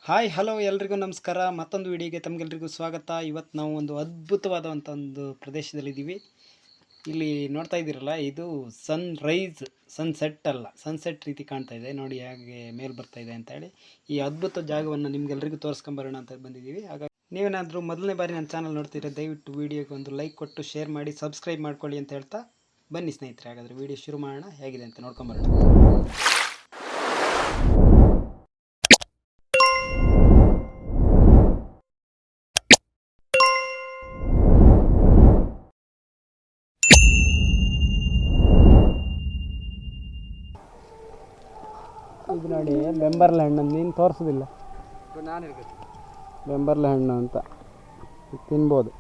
Hi hello ಎಲ್ರಿಗೂ ನಮಸ್ಕಾರ. ಮತ್ತೊಂದು ವಿಡಿಯೋಗೆ ತಮಗೆಲ್ರಿಗೂ ಸ್ವಾಗತ. ಇವತ್ತು ನಾವು ಒಂದು ಅದ್ಭುತವಾದಂಥ ಒಂದು ಪ್ರದೇಶದಲ್ಲಿದ್ದೀವಿ. ಇಲ್ಲಿ ನೋಡ್ತಾ ಇದ್ದೀರಲ್ಲ, ಇದು ಸನ್ರೈಸ್, ಸನ್ಸೆಟ್ ಅಲ್ಲ, ಸನ್ಸೆಟ್ ರೀತಿ ಕಾಣ್ತಾ ಇದೆ ನೋಡಿ, ಹೇಗೆ ಮೇಲೆ ಬರ್ತಾ ಇದೆ ಅಂತ ಹೇಳಿ. ಈ ಅದ್ಭುತ ಜಾಗವನ್ನು ನಿಮ್ಗೆಲ್ರಿಗೂ ತೋರಿಸ್ಕೊಂಬರೋಣ ಅಂತ ಬಂದಿದ್ದೀವಿ. ಹಾಗಾಗಿ ನೀವೇನಾದರೂ ಮೊದಲನೇ ಬಾರಿ ನನ್ನ ಚಾನಲ್ ನೋಡ್ತೀರಾ, ದಯವಿಟ್ಟು ವಿಡಿಯೋಗೆ ಒಂದು ಲೈಕ್ ಕೊಟ್ಟು ಶೇರ್ ಮಾಡಿ ಸಬ್ಸ್ಕ್ರೈಬ್ ಮಾಡ್ಕೊಳ್ಳಿ ಅಂತ ಹೇಳ್ತಾ ಬನ್ನಿ ಸ್ನೇಹಿತರೆ. ಹಾಗಾದರೆ ವಿಡಿಯೋ ಶುರು ಮಾಡೋಣ, ಹೇಗಿದೆ ಅಂತ ನೋಡ್ಕೊಂಬರೋಣ. ಇದು ನೋಡಿ, ಬೆಂಬರ್ಲೆ ಹಣ್ಣು ನೀನು ತೋರಿಸೋದಿಲ್ಲ. ಬೆಂಬರ್ಲೆ ಹಣ್ಣು ಅಂತ ತಿನ್ಬೋದು.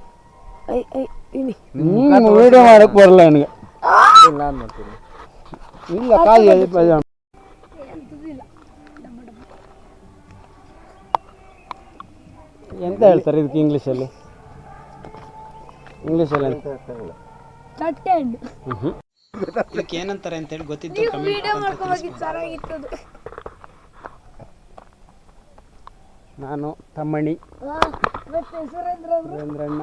ವಿಡಿಯೋ ಮಾಡಕ್ಕೆ ಬರಲ್ಲ ನನಗೆ. ಇಲ್ಲ ಕಾಲಿ ಎಂತ ಹೇಳ್ತಾರೆ ಇದಕ್ಕೆ ಇಂಗ್ಲೀಷಲ್ಲಿ? ಇದಕ್ಕೆ ಏನಂತಾರೆ ಅಂತೇಳಿ ಗೊತ್ತಿದ್ದು ನಾನು ತಮ್ಮಣಿ, ಸುರೇಂದ್ರಣ್ಣ,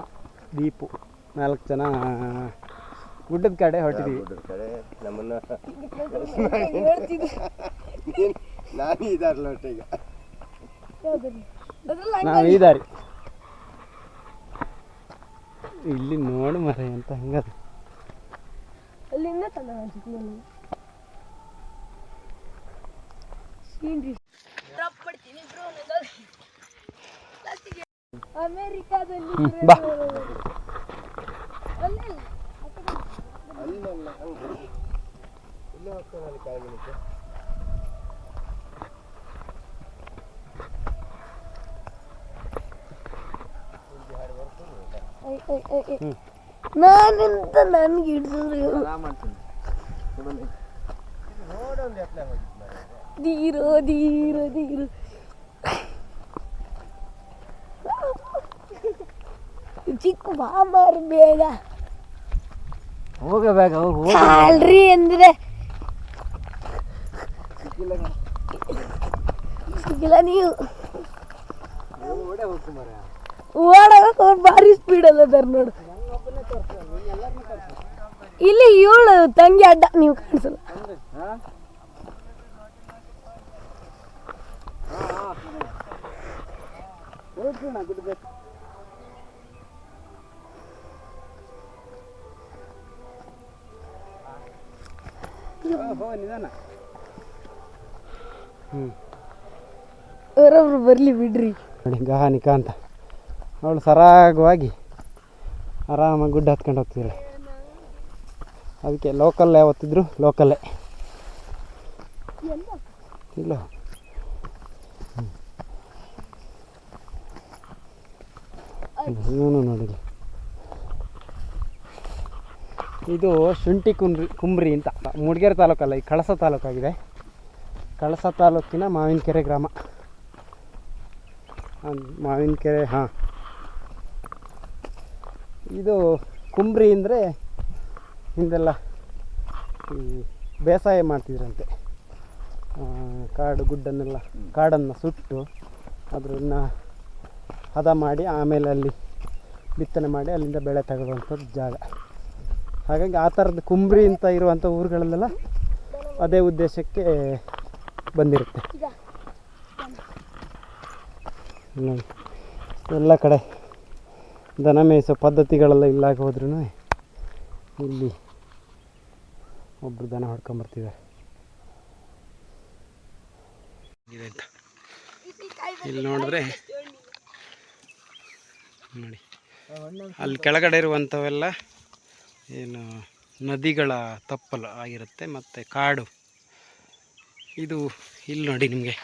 ದೀಪು 4 ಜನ ಗುಡ್ಡದ ಕಡೆ ಹೊರಟಿದ್ದೀವಿ. ನಾವು ಈ ದಾರಿ ಇಲ್ಲಿ ನೋಡು ಮರ ಅಂತ ಹಂಗದ. ಬಾ ನಾನಿಂತ ನನ್ಗೆ ಹಿಡಿದ್ರು ಧೀರೋ ಧೀರೋ ಧೀರೋ ಚಿಕ್ಕ ಬಾಮಾರ್ ಬೇಗ ಹೋಗಬೇಕ ಅಲ್ರಿ ಅಂದ್ರೆ ಸಿಕ್ಕಿಲ್ಲ ನೀವು ಓಡಾಗ ಭಾರಿ ಸ್ಪೀಡ್ ಅಲ್ಲ ಅದಾರ ನೋಡು. ಇಲ್ಲಿ ಇವಳು ತಂಗಿ ಅಡ್ಡ ನೀವು ಕಾಣಿಸಲ್ಲ. ಅವರವ್ರು ಬರ್ಲಿ ಬಿಡ್ರಿ. ನೋಡಿ ಗಾನಿಕಾ ಅಂತ, ಅವಳು ಸರಾಗವಾಗಿ ಆರಾಮಾಗಿ ಗುಡ್ಡ ಹತ್ಕೊಂಡು ಹೋಗ್ತಿದ್ದಾಳೆ. ಅದಕ್ಕೆ ಲೋಕಲ್ ಯಾವತ್ತಿದ್ರು ಲೋಕಲ್ಲೇ ಇಲ್ಲ. ಇನ್ನೂ ನೋಡಿ, ಇದು ಶುಂಠಿ ಕುಂಬ್ರಿ ಅಂತ, ಮೂಡಿಗೆರೆ ತಾಲೂಕಲ್ಲ, ಈ ಕಳಸ ತಾಲೂಕಾಗಿದೆ. ಕಳಸ ತಾಲೂಕಿನ ಮಾವಿನಕೆರೆ ಗ್ರಾಮ. ಮಾವಿನಕೆರೆ, ಹಾಂ. ಇದು ಕುಂಬ್ರಿ ಅಂದರೆ ಹಿಂದೆಲ್ಲ ಈ ಬೇಸಾಯ ಮಾಡ್ತಿದ್ರಂತೆ. ಕಾಡನ್ನು ಸುಟ್ಟು ಅದನ್ನು ಹದ ಮಾಡಿ ಆಮೇಲೆ ಅಲ್ಲಿ ಬಿತ್ತನೆ ಮಾಡಿ ಅಲ್ಲಿಂದ ಬೆಳೆ ತಗೊಳ್ಳುವಂಥದ್ದು ಜಾಗ. ಹಾಗಾಗಿ ಆ ಥರದ್ದು ಕುಂಬ್ರಿ ಅಂತ ಇರುವಂಥ ಊರುಗಳಲ್ಲೆಲ್ಲ ಅದೇ ಉದ್ದೇಶಕ್ಕೆ ಬಂದಿರುತ್ತೆ. ಎಲ್ಲ ಕಡೆ ದನ ಮೇಯಿಸೋ ಪದ್ಧತಿಗಳೆಲ್ಲ ಇಲ್ಲಾಗಿ ಹೋದ್ರೂ ಇಲ್ಲಿ ಒಬ್ಬರು ದನ ಹೊಡ್ಕೊಂಬರ್ತಿದ್ದಾರೆ. ಇಲ್ಲಿ ನೋಡಿದ್ರೆ ನೋಡಿ, ಅಲ್ಲಿ ಕೆಳಗಡೆ ಇರುವಂಥವೆಲ್ಲ ಏನು ನದಿಗಳ ತಪ್ಪಲು ಆಗಿರುತ್ತೆ, ಮತ್ತು ಕಾಡು. ಇದು ಇಲ್ಲಿ ನೋಡಿ ನಿಮಗೆ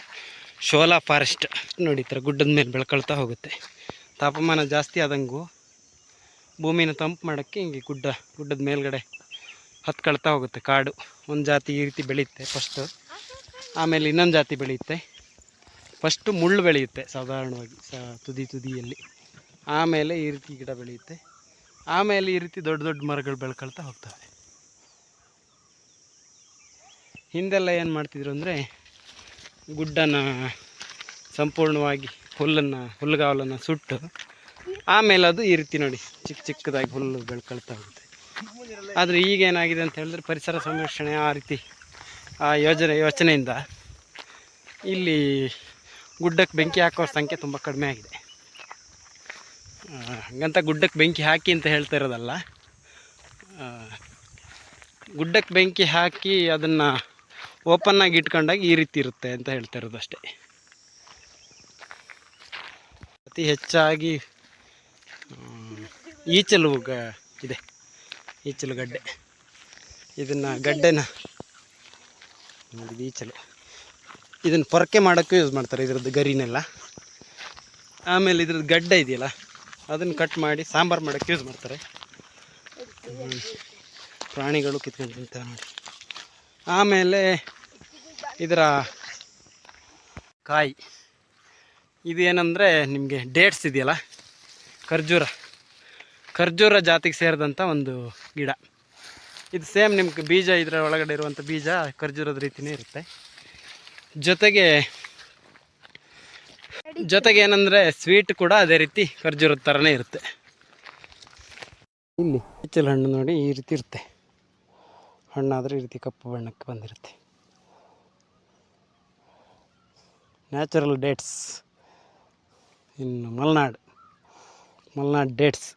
ಶೋಲಾ ಫಾರೆಸ್ಟ್ ನೋಡಿ, ಈ ಥರ ಗುಡ್ಡದ ಮೇಲೆ ಬೆಳ್ಕೊಳ್ತಾ ಹೋಗುತ್ತೆ. ತಾಪಮಾನ ಜಾಸ್ತಿ ಆದಂಗೂ ಭೂಮಿನ ತಂಪು ಮಾಡೋಕ್ಕೆ ಹಿಂಗೆ ಗುಡ್ಡದ ಮೇಲ್ಗಡೆ ಹತ್ಕೊಳ್ತಾ ಹೋಗುತ್ತೆ ಕಾಡು. ಒಂದು ಜಾತಿ ಈ ರೀತಿ ಬೆಳೆಯುತ್ತೆ ಫಸ್ಟು, ಆಮೇಲೆ ಇನ್ನೊಂದು ಜಾತಿ ಬೆಳೆಯುತ್ತೆ. ಫಸ್ಟು ಮುಳ್ಳು ಬೆಳೆಯುತ್ತೆ ಸಾಧಾರಣವಾಗಿ ತುದಿಯಲ್ಲಿ, ಆಮೇಲೆ ಈ ರೀತಿ ಗಿಡ ಬೆಳೆಯುತ್ತೆ, ಆಮೇಲೆ ಈ ರೀತಿ ದೊಡ್ಡ ದೊಡ್ಡ ಮರಗಳು ಬೆಳ್ಕೊಳ್ತಾ ಹೋಗ್ತವೆ. ಹಿಂದೆಲ್ಲ ಏನು ಮಾಡ್ತಿದ್ರು ಅಂದರೆ ಗುಡ್ಡನ ಸಂಪೂರ್ಣವಾಗಿ ಹುಲ್ಲುಗಾವಲನ್ನು ಸುಟ್ಟು ಆಮೇಲೆ ಅದು ಈ ರೀತಿ ನೋಡಿ ಚಿಕ್ಕ ಚಿಕ್ಕದಾಗಿ ಹುಲ್ಲು ಬೆಳ್ಕೊಳ್ತಾ ಹೋಗುತ್ತೆ. ಆದರೆ ಈಗೇನಾಗಿದೆ ಅಂತ ಹೇಳಿದ್ರೆ ಪರಿಸರ ಸಂರಕ್ಷಣೆ ಆ ರೀತಿ ಆ ಯೋಚನೆಯಿಂದ ಇಲ್ಲಿ ಗುಡ್ಡಕ್ಕೆ ಬೆಂಕಿ ಹಾಕೋರ ಸಂಖ್ಯೆ ತುಂಬ ಕಡಿಮೆ ಆಗಿದೆ. ಹಾಗಂತ ಗುಡ್ಡಕ್ಕೆ ಬೆಂಕಿ ಹಾಕಿ ಅಂತ ಹೇಳ್ತಾ ಇರೋದಲ್ಲ, ಗುಡ್ಡಕ್ಕೆ ಬೆಂಕಿ ಹಾಕಿ ಅದನ್ನು ಓಪನ್ನಾಗಿ ಇಟ್ಕೊಂಡಾಗ ಈ ರೀತಿ ಇರುತ್ತೆ ಅಂತ ಹೇಳ್ತಾ ಇರೋದು ಅಷ್ಟೇ. ಅತಿ ಹೆಚ್ಚಾಗಿ ಈಚಲು ಇದೆ, ಈಚಲು ಗಡ್ಡೆ. ಇದನ್ನು ಗಡ್ಡೆನ ನೋಡಿ, ಈಚಲು ಇದನ್ನು ಪೊರಕೆ ಮಾಡೋಕ್ಕೂ ಯೂಸ್ ಮಾಡ್ತಾರೆ, ಇದ್ರದ್ದು ಗರಿನೆಲ್ಲ. ಆಮೇಲೆ ಇದ್ರದ್ದು ಗಡ್ಡೆ ಇದೆಯಲ್ಲ ಅದನ್ನು ಕಟ್ ಮಾಡಿ ಸಾಂಬಾರು ಮಾಡೋಕ್ಕೆ ಯೂಸ್ ಮಾಡ್ತಾರೆ. ಪ್ರಾಣಿಗಳು ಕಿತ್ಕೊಂಡು ತಿಂತಾರೆ ನೋಡಿ. ಆಮೇಲೆ ಇದರ ಕಾಯಿ ಇದೇನೆಂದರೆ ನಿಮಗೆ ಡೇಟ್ಸ್ ಇದೆಯಲ್ಲ, ಖರ್ಜೂರ ಜಾತಿಗೆ ಸೇರಿದಂಥ ಒಂದು ಗಿಡ. ಇದು ಸೇಮ್ ನಿಮ್ಗೆ ಬೀಜ, ಇದರ ಒಳಗಡೆ ಇರುವಂಥ ಬೀಜ ಖರ್ಜೂರದ ರೀತಿಯೇ ಇರುತ್ತೆ. ಜೊತೆಗೆ ಏನಂದರೆ ಸ್ವೀಟ್ ಕೂಡ ಅದೇ ರೀತಿ ಖರ್ಜೂರದ ಥರನೇ ಇರುತ್ತೆ. ಇಲ್ಲಿ ಈಚಲು ಹಣ್ಣು ನೋಡಿ ಈ ರೀತಿ ಇರುತ್ತೆ, ಹಣ್ಣಾದರೆ ಈ ರೀತಿ ಕಪ್ಪು ಬಣ್ಣಕ್ಕೆ ಬಂದಿರುತ್ತೆ. ನ್ಯಾಚುರಲ್ ಡೇಟ್ಸ್ ಇನ್ನು ಮಲ್ನಾಡ್ ಡೇಟ್ಸ್.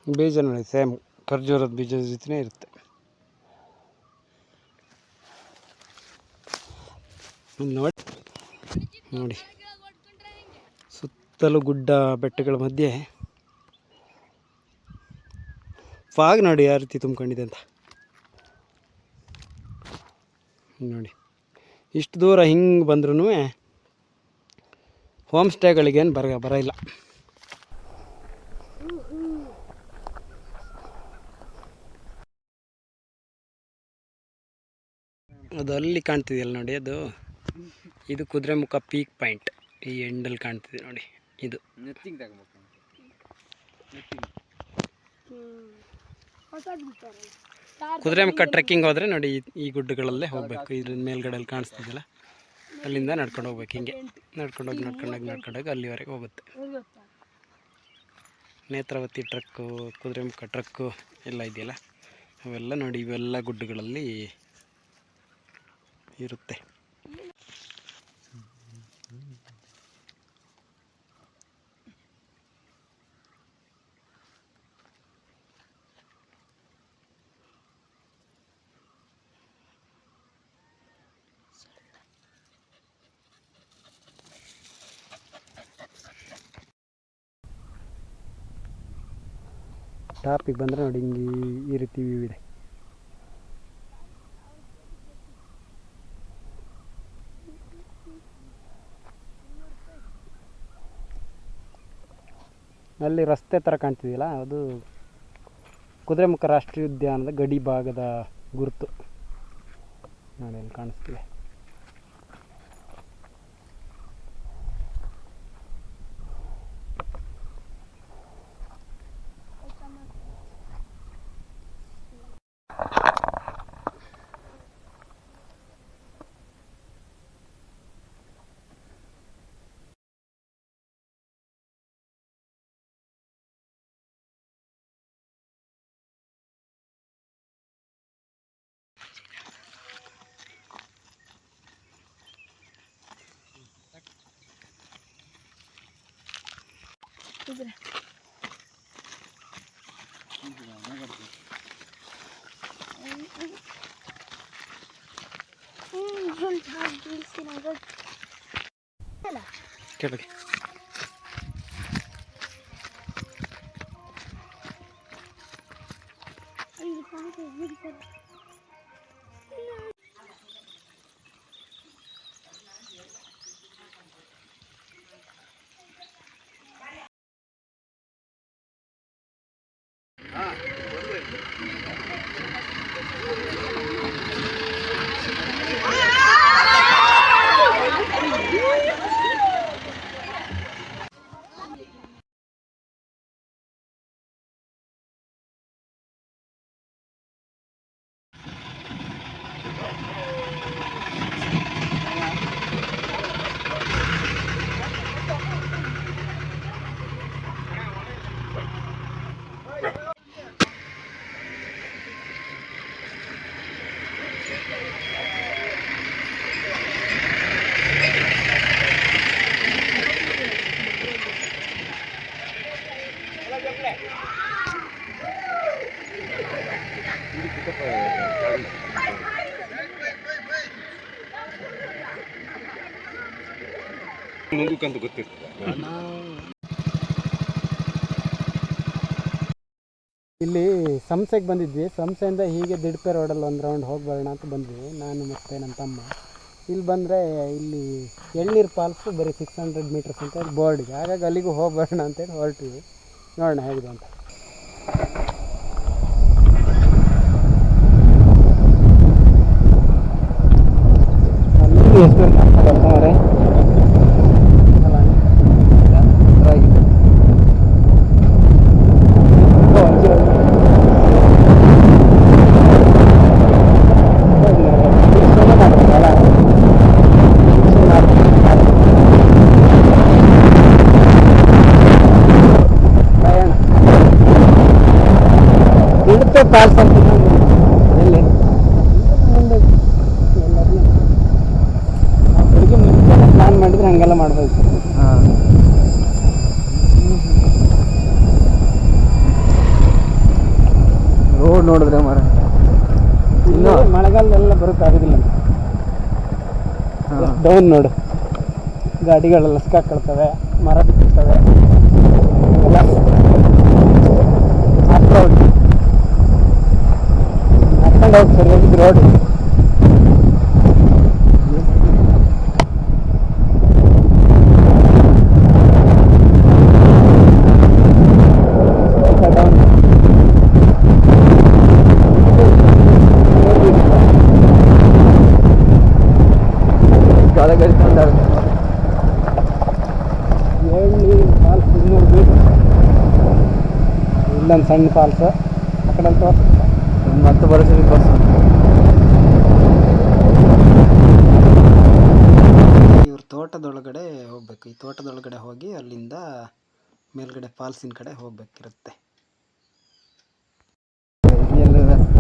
ಬೀಜ ನೋಡಿ ಸೇಮ್ ಖರ್ಜೂರದ ಬೀಜದ ಜೊತೆನೇ ಇರುತ್ತೆ. ನೋಡಿ ಸುತ್ತಲೂ ಗುಡ್ಡ ಬೆಟ್ಟಗಳ ಮಧ್ಯೆ ಫಾಗ್ ನೋಡಿ ಯಾವ ರೀತಿ ತುಂಬ್ಕೊಂಡಿದೆ ಅಂತ. ನೋಡಿ ಇಷ್ಟು ದೂರ ಹಿಂಗೆ ಬಂದ್ರೂ ಹೋಮ್ ಸ್ಟೇಗಳಿಗೇನು ಬರ ಇಲ್ಲ. ಅದು ಅಲ್ಲಿ ಕಾಣ್ತಿದೆಯಲ್ಲ ನೋಡಿ, ಇದು ಕುದುರೆಮುಖ ಪೀಕ್ ಪಾಯಿಂಟ್. ಈ ಎಂಡಲ್ಲಿ ಕಾಣ್ತಿದೆ ನೋಡಿ, ಇದು ಕುದುರೆಮುಖ ಟ್ರೆಕ್ಕಿಂಗ್ ಹೋದರೆ ನೋಡಿ ಈ ಗುಡ್ಡಗಳಲ್ಲೇ ಹೋಗಬೇಕು. ಇದ್ರ ಮೇಲ್ಗಡೆಯಲ್ಲಿ ಕಾಣಿಸ್ತಿದೆಯಲ್ಲ, ಅಲ್ಲಿಂದ ನಡ್ಕೊಂಡು ಹೋಗ್ಬೇಕು. ಹಿಂಗೆ ನಡ್ಕೊಂಡೋಗಿ ಅಲ್ಲಿವರೆಗೆ ಹೋಗುತ್ತೆ. ನೇತ್ರಾವತಿ ಟ್ರಕ್ಕು, ಕುದುರೆಮುಖ ಟ್ರಕ್ಕು ಎಲ್ಲ ಇದೆಯಲ್ಲ, ಅವೆಲ್ಲ ನೋಡಿ ಇವೆಲ್ಲ ಗುಡ್ಡಗಳಲ್ಲಿ ಇರುತ್ತೆ. ಟಾಪಿಗೆ ಬಂದರೆ ನೋಡಿ ಹಿಂಗೆ ಈ ರೀತಿ ವ್ಯೂ ಇದೆ. ಅಲ್ಲಿ ರಸ್ತೆ ಥರ ಕಾಣ್ತಿದೆಯಲ್ಲ, ಅದು ಕುದುರೆಮುಖ ರಾಷ್ಟ್ರೀಯ ಉದ್ಯಾನದ ಗಡಿ ಭಾಗದ ಗುರುತು ನೋಡಿ, ಅಲ್ಲಿ ಕಾಣಿಸ್ತಿದೆ. ಕೆಳಗೆ ಮುಂದಕ್ಕಂತ ಗೊತ್ತಿರ್ತದೆ. ಇಲ್ಲಿ ಸಂಸೆಗೆ ಬಂದಿದ್ವಿ. ಸಂಸೆಯಿಂದ ಹೀಗೆ ದಿಡ್ಪೆ ರೋಡಲ್ಲಿ ಒಂದು ರೌಂಡ್ ಹೋಗಿ ಬರೋಣ ಅಂತ ಬಂದ್ವಿ, ನಾನು ಮತ್ತು ನನ್ನ ತಮ್ಮ. ಇಲ್ಲಿ ಬಂದರೆ ಇಲ್ಲಿ ಎಳ್ನೀರು ಫಾಲ್ಸು ಬರೀ 600 ಮೀಟರ್ಸ್ ಅಂತ ಹೇಳಿ ಬೋರ್ಡ್ ಇದೆ. ಹಾಗಾಗಿ ಅಲ್ಲಿಗೂ ಹೋಗಿ ಬರೋಣ ಅಂತೇಳಿ ಹೊರಟಿವಿ. ನೋಡೋಣ ಹೇಗಿದೆ ಅಂತ. ಅಲ್ಲಿ ಎಷ್ಟು ಬರ್ತಾರೆ ಫಾಲ್ಸ್ ಅಂತ ಎಲ್ಲಿ ಮುಂದೆ ಬೆಳಿಗ್ಗೆ ಮುಂಚೆ ಪ್ಲಾನ್ ಮಾಡಿದರೆ ಹಾಗೆಲ್ಲ ಮಾಡ್ಬೇಕು. ರೋಡ್ ನೋಡಿದ್ರೆ ಮರ ಇನ್ನು ಮಳೆಗಾಲದೆಲ್ಲ ಬರೋಕ್ಕಾಗೋದಿಲ್ಲ. ಡೌನ್ ನೋಡು, ಗಾಡಿಗಳೆಲ್ಲ ಸಿಕ್ಕಾಕೊಳ್ತವೆ, ಮರ ಬಿಟ್ಟಿರ್ತವೆ ಎಲ್ಲ. ಆಫ್ ರೋಡ್ ನಡ್ಕೊಂಡು ಹೋಗಿ ಸರಿಯಾಗಿದ್ದು ರೋಡ್. Falls 200 metre. ಇಲ್ಲೊಂದು ಸಣ್ಣ ಫಾಲ್ಸ್, ಆ ಕಡೆ ಮತ್ತೆ ಬರೋದು ಬಸ್. ಇವ್ರ ತೋಟದೊಳಗಡೆ ಹೋಗ್ಬೇಕು. ಈ ತೋಟದೊಳಗಡೆ ಹೋಗಿ ಅಲ್ಲಿಂದ ಮೇಲ್ಗಡೆ ಫಾಲ್ಸಿನ ಕಡೆ ಹೋಗ್ಬೇಕಿರುತ್ತೆ.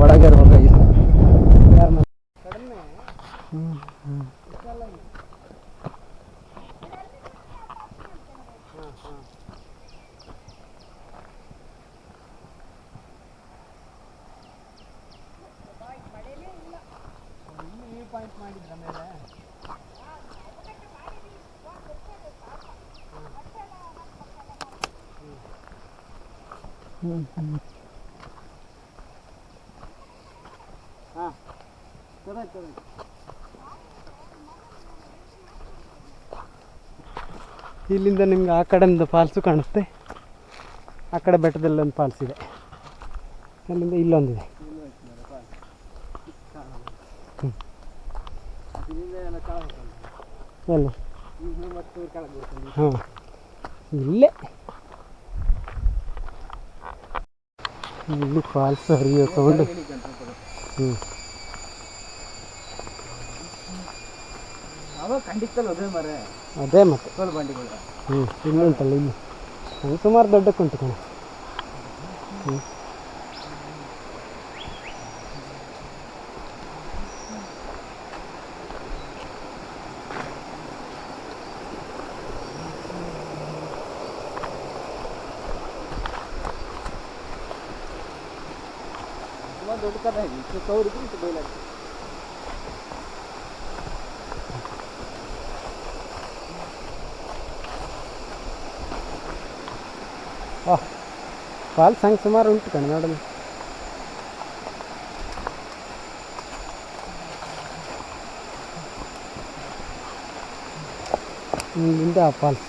ಒಳಗೆ ಹೋಗಿಲ್ಲ ಕಡಿಮೆ. ಪಾಯಿಂಟ್ ಮಾಡಿದ್ರ ಮೇಲೆ ಹಾಂ ಸರಿ. ಇಲ್ಲಿಂದ ನಿಮ್ಗೆ ಆ ಕಡೆಯಿಂದ ಫಾಲ್ಸು ಕಾಣುತ್ತೆ. ಆ ಕಡೆ ಬೆಟ್ಟದಲ್ಲಿ ಒಂದು ಫಾಲ್ಸ್ ಇದೆ, ಅಲ್ಲಿಂದ ಇಲ್ಲೊಂದಿದೆ. ಎಲ್ಲಿ? ಹಾಂ, ಇಲ್ಲೇ ಇಲ್ಲಿ ಫಾಲ್ಸ್ ಹರಿಯೋ ಸೌಂಡ್. ಅದೇ ಮತ್ತೆ ಇನ್ನುಂಟಲ್ಲ ಇಲ್ಲಿ ಸುಮಾರು ದೊಡ್ಡಕ್ಕುಂಟು ಕಣ. ದೊಡ್ಡ ಕಥೆ ಸೌರಿಗೆ ಬಯಲಾಗ ಫಾಲ್ಸ್ ಹಂಗೆ ಸುಮಾರು ಉಂಟು ಕಣ ನೋಡೋಣ. ಇಲ್ಲಿಂದ ಫಾಲ್ಸ್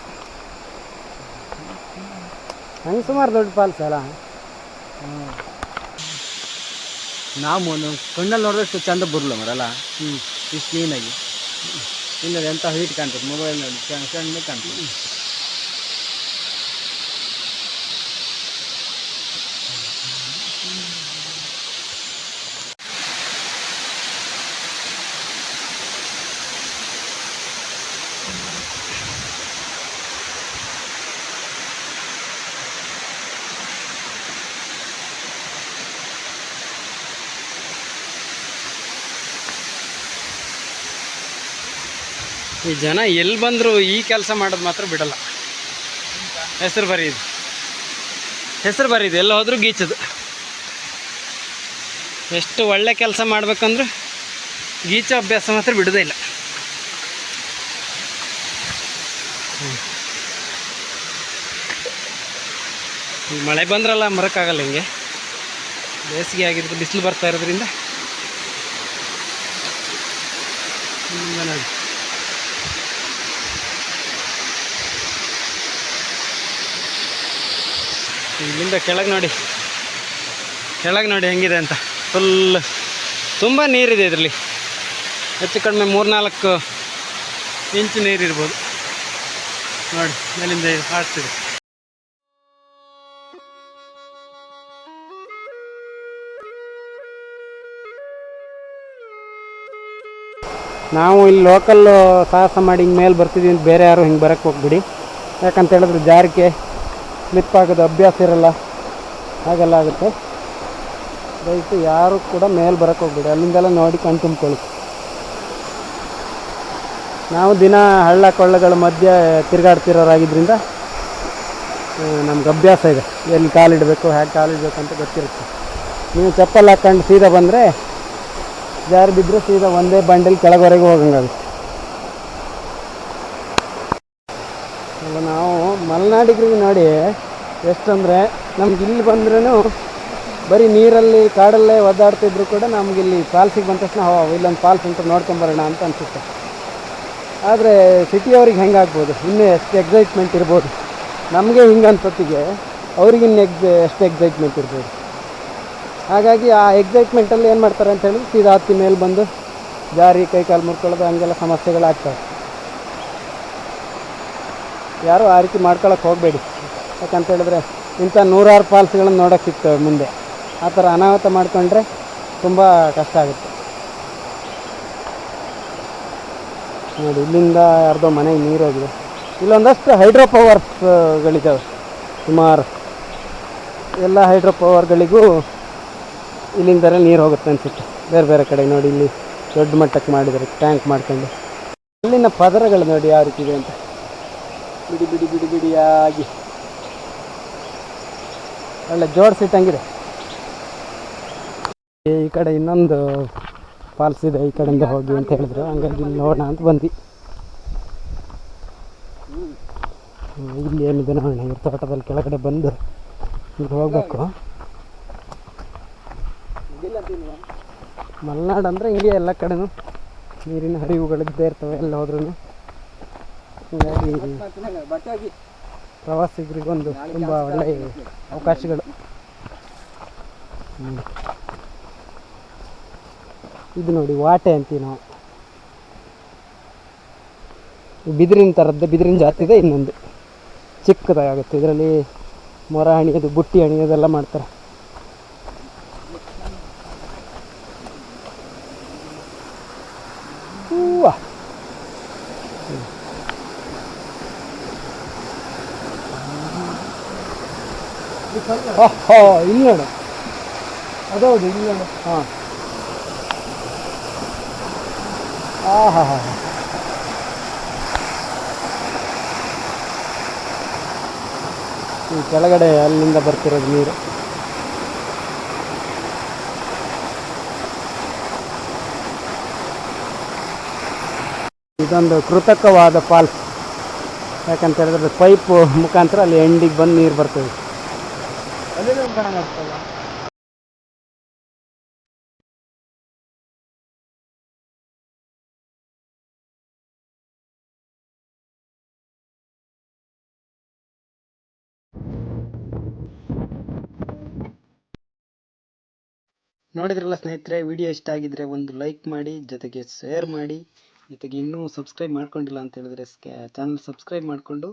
ಹಂಗೆ ಸುಮಾರು ದೊಡ್ಡ ಫಾಲ್ಸ್ ಅಲ್ಲ. ನಾವು ಒಂದು ಕಣ್ಣಲ್ಲಿ ನೋಡಿದಷ್ಟು ಚಂದ ಬರಲ್ಲ ಮರಲ್ಲ. ಇಷ್ಟು ಕ್ಲೀನಾಗಿ ಇಲ್ಲ ಎಂಥ ಹೀಟ್ ಕಾಣ್ತದೆ ಮೊಬೈಲ್ನಲ್ಲಿ ಸಣ್ಣ ಕಾಣ್ತದೆ. ಈ ಜನ ಎಲ್ಲಿ ಬಂದರೂ ಈ ಕೆಲಸ ಮಾಡೋದು ಮಾತ್ರ ಬಿಡಲ್ಲ. ಹೆಸರು ಬರೀದು ಎಲ್ಲ ಹೋದ್ರೂ ಗೀಚದು. ಎಷ್ಟು ಒಳ್ಳೆ ಕೆಲಸ ಮಾಡ್ಬೇಕಂದ್ರೂ ಗೀಚೋ ಅಭ್ಯಾಸ ಮಾತ್ರ ಬಿಡೋದೇ ಇಲ್ಲ. ಈ ಮಳೆ ಬಂದ್ರಲ್ಲ ಮರಕ್ಕಾಗಲ್ಲ ಹಿಂಗೆ, ಬೇಸಿಗೆ ಆಗಿದ್ರೆ ಬಿಸಿಲು ಬರ್ತಾ ಇರೋದ್ರಿಂದ ನೋಡಿ. ಇಲ್ಲಿಂದ ಕೆಳಗೆ ನೋಡಿ, ಕೆಳಗೆ ನೋಡಿ ಹೆಂಗಿದೆ ಅಂತ. ಫುಲ್ ತುಂಬ ನೀರಿದೆ ಇದರಲ್ಲಿ, ಹೆಚ್ಚು ಕಡಿಮೆ 3-4 ಇಂಚು ನೀರಿರ್ಬೋದು ನೋಡಿ. ಮೇಲಿಂದ ಹಾಡ್ತಿದೆ. ನಾವು ಇಲ್ಲಿ ಲೋಕಲ್ಲು ಸಾಹಸ ಮಾಡಿ ಹಿಂಗೆ ಮೇಲೆ ಬರ್ತಿದ್ದೀವಿ ಅಂತ ಬೇರೆ ಯಾರು ಹಿಂಗೆ ಬರೋಕ್ಕೆ ಹೋಗ್ಬಿಡಿ. ಯಾಕಂತ ಹೇಳಿದ್ರೆ ಜಾರಿಕೆ ಸ್ಲಿಪ್ ಆಗೋದು ಅಭ್ಯಾಸ ಇರಲ್ಲ, ಹಾಗೆಲ್ಲ ಆಗುತ್ತೆ. ದಯವಿಟ್ಟು ಯಾರು ಕೂಡ ಮೇಲೆ ಬರೋಕ್ಕೆ ಹೋಗ್ಬಿಡಿ, ಅಲ್ಲಿಂದೆಲ್ಲ ನೋಡಿ ಕಣ್ ತುಂಬ್ಕೊಳ್ಳಿ. ನಾವು ದಿನ ಹಳ್ಳ ಕೊಳ್ಳಗಳ ಮಧ್ಯೆ ತಿರುಗಾಡ್ತಿರೋರಾಗಿದ್ದರಿಂದ ನಮ್ಗೆ ಅಭ್ಯಾಸ ಇದೆ, ಎಲ್ಲಿ ಕಾಲಿಡಬೇಕು, ಹೇಗೆ ಕಾಲಿಡಬೇಕು ಅಂತ ಗೊತ್ತಿರುತ್ತೆ. ನೀವು ಚಪ್ಪಲ್ ಹಾಕ್ಕೊಂಡು ಸೀದಾ ಬಂದರೆ ಜಾರಿ ಬಿದ್ದರೆ ಸೀದಾ ಒಂದೇ ಬಂಡಲ್ಲಿ ಕೆಳಗವರೆಗೂ ಹೋಗಂಗಾಗುತ್ತೆ. ನಾವು ಮಲೆನಾಡಿಗರಿಗೆ ನೋಡಿ ಎಷ್ಟಂದರೆ, ನಮ್ಗೆ ಇಲ್ಲಿ ಬಂದ್ರೂ ಬರೀ ನೀರಲ್ಲಿ ಕಾಡಲ್ಲೇ ಒದ್ದಾಡ್ತಿದ್ರು ಕೂಡ ನಮ್ಗೆ ಇಲ್ಲಿ ಫಾಲ್ಸಿಗೆ ಬಂದ ತಕ್ಷಣ ಇಲ್ಲೊಂದು ಫಾಲ್ಸ್ ಉಂಟು ನೋಡ್ಕೊಂಬರೋಣ ಅಂತ ಅನಿಸುತ್ತೆ. ಆದರೆ ಸಿಟಿಯವ್ರಿಗೆ ಹೆಂಗಾಗ್ಬೋದು, ಇನ್ನೂ ಎಷ್ಟು ಎಕ್ಸೈಟ್ಮೆಂಟ್ ಇರ್ಬೋದು. ನಮಗೆ ಹಿಂಗೆ ಅನ್ಸತ್ತಿಗೆ ಅವ್ರಿಗಿನ್ನು ಎಷ್ಟು ಎಕ್ಸೈಟ್ಮೆಂಟ್ ಇರ್ಬೋದು. ಹಾಗಾಗಿ ಆ ಎಕ್ಸೈಟ್ಮೆಂಟಲ್ಲಿ ಏನು ಮಾಡ್ತಾರೆ ಅಂತ ಹೇಳಿ ಸೀದಾ ಹತ್ತಿ ಮೇಲೆ ಬಂದು ಜಾರಿ ಕೈ ಕಾಲು ಮುರ್ಕೊಳ್ಳೋದು ಹಂಗೆಲ್ಲ ಸಮಸ್ಯೆಗಳಾಗ್ತವೆ. ಯಾರೂ ಆ ರೀತಿ ಮಾಡ್ಕೊಳಕ್ಕೆ ಹೋಗಬೇಡಿ. ಯಾಕಂತ ಹೇಳಿದ್ರೆ ಇಂಥ 100 ಫಾಲ್ಸ್ಗಳನ್ನು ನೋಡೋಕ್ಕೆ ಸಿಗ್ತವೆ ಮುಂದೆ. ಆ ಥರ ಅನಾಹುತ ಮಾಡಿಕೊಂಡ್ರೆ ತುಂಬ ಕಷ್ಟ ಆಗುತ್ತೆ ನೋಡಿ. ಇಲ್ಲಿಂದ ಯಾರ್ದೋ ಮನೆಗೆ ನೀರು ಹೋಗಿದೆ. ಇಲ್ಲೊಂದಷ್ಟು ಹೈಡ್ರೋ ಪವರ್ಸ್ಗಳಿದ್ದಾವೆ ಸುಮಾರು. ಎಲ್ಲ ಹೈಡ್ರೋ ಪವರ್ಗಳಿಗೂ ಇಲ್ಲಿಂದಲೇ ನೀರು ಹೋಗುತ್ತೆ ಅನಿಸುತ್ತೆ ಬೇರೆ ಬೇರೆ ಕಡೆ. ನೋಡಿ ಇಲ್ಲಿ ದೊಡ್ಡ ಮಟ್ಟಕ್ಕೆ ಮಾಡಿದ್ದಾರೆ ಟ್ಯಾಂಕ್ ಮಾಡ್ಕೊಂಡು. ಅಲ್ಲಿನ ಪದರಗಳು ನೋಡಿ ಯಾವ ರೀತಿ ಇದೆ ಅಂತ, ಬಿಡಿ ಬಿಡಿ ಬಿಡಿ ಬಿಡಿಯಾಗಿ ಒಳ್ಳೆ ಜೋಡಿಸಿಟ್ಟಂಗಿದೆ. ಈ ಕಡೆ ಇನ್ನೊಂದು ಫಾಲ್ಸ್ ಇದೆ, ಈ ಕಡೆಯಿಂದ ಹೋಗಿ ಅಂತ ಹೇಳಿದ್ರು. ಹಂಗಾಗಿ ಇಲ್ಲಿ ನೋಡೋಣ ಅಂತ ಬಂದ್ವಿ. ಇಲ್ಲಿ ಏನಿದೆ ನೋಡೋಣ. ಇವ್ರ ತೋಟದಲ್ಲಿ ಕೆಳಗಡೆ ಬಂದು ಇಲ್ಲಿ ಹೋಗ್ಬೇಕು. ಮಲೆನಾಡು ಅಂದರೆ ಹಿಂಗೆ ಎಲ್ಲ ಕಡೆನೂ ನೀರಿನ ಹರಿವುಗಳಿದ್ದೇ ಇರ್ತವೆ ಎಲ್ಲ ಹೋದ್ರೂ. ಹೀಗಾಗಿ ಪ್ರವಾಸಿಗರಿಗೊಂದು ತುಂಬ ಒಳ್ಳೆಯ ಅವಕಾಶಗಳು. ಇದು ನೋಡಿ ವಾಟೆ ಅಂತೀವಿ ನಾವು. ಬಿದಿರಿನ ಥರದ್ದು, ಬಿದಿರಿನ ಜಾತಿದೆ. ಇನ್ನೊಂದು ಚಿಕ್ಕದಾಗುತ್ತೆ. ಇದರಲ್ಲಿ ಮೊರ ಹಣಿಯೋದು, ಬುಟ್ಟಿ ಹಣಿಯೋದೆಲ್ಲ ಮಾಡ್ತಾರೆ. ಹೂವ ಇಲ್ಲಿ ನೋಡು, ಅದೌದು ಇಲ್ಲಿ ನೋಡು. ಹಾಂ, ಹಾ ಹಾ ಹಾ. ಈ ಕೆಳಗಡೆ ಅಲ್ಲಿಂದ ಬರ್ತಿರೋದು ನೀರು. ಇದೊಂದು ಕೃತಕವಾದ ಫಾಲ್ಸ್. ಯಾಕಂತ ಹೇಳಿದ್ರೆ ಪೈಪ್ ಮುಖಾಂತರ ಅಲ್ಲಿ ಎಂಡಿಗೆ ಬಂದು ನೀರು ಬರ್ತದೆ. ನೋಡಿದ್ರಲ್ಲ ಸ್ನೇಹಿತರೆ, ವಿಡಿಯೋ ಇಷ್ಟ ಆಗಿದ್ರೆ ಒಂದು ಲೈಕ್ ಮಾಡಿ, ಜೊತೆಗೆ ಶೇರ್ ಮಾಡಿ, ಜೊತೆಗೆ ಇನ್ನೂ ಸಬ್ಸ್ಕ್ರೈಬ್ ಮಾಡ್ಕೊಂಡಿಲ್ಲ ಅಂತ ಹೇಳಿದ್ರೆ ಚಾನಲ್ ಸಬ್ಸ್ಕ್ರೈಬ್ ಮಾಡಿಕೊಂಡು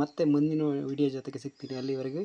ಮತ್ತೆ ಮುಂದಿನ ವಿಡಿಯೋ ಜೊತೆಗೆ ಸಿಗ್ತೀನಿ. ಅಲ್ಲಿವರೆಗೂ